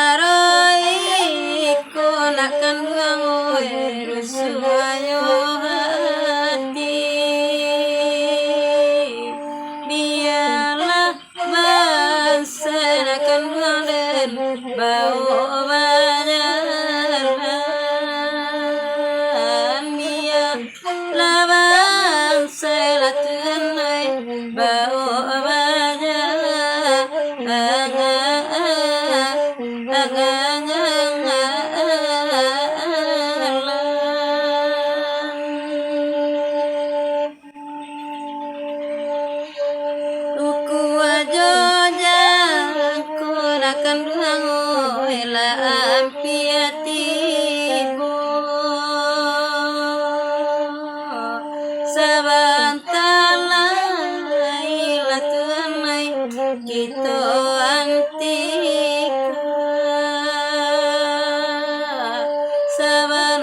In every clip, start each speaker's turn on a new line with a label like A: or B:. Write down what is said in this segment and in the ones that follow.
A: Caroi ko nakan bangoy rusuayo hati biarlah bangsa nakan balen bau bajaran biarlah bangsa latuan bau Gitu antika saban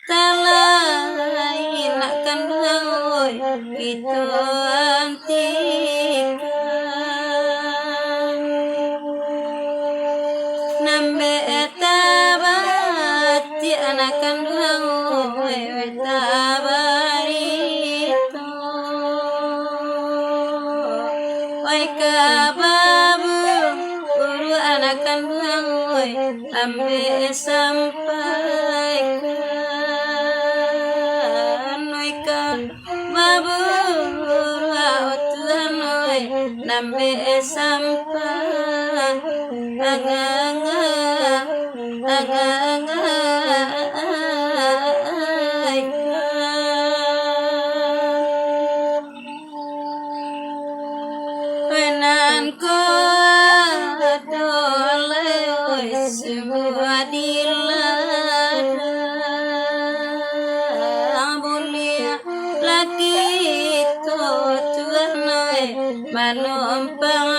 A: talai nakkan bangoy gitu antika nambe etabati anakan bangoy etabarito oi kababu guru anakan bangoy ambe sampaikan oi kababu guru autuhan oi nambe sampaikan Wenan ko adole oi semua dilada mulia lagi to tuan oi manumpang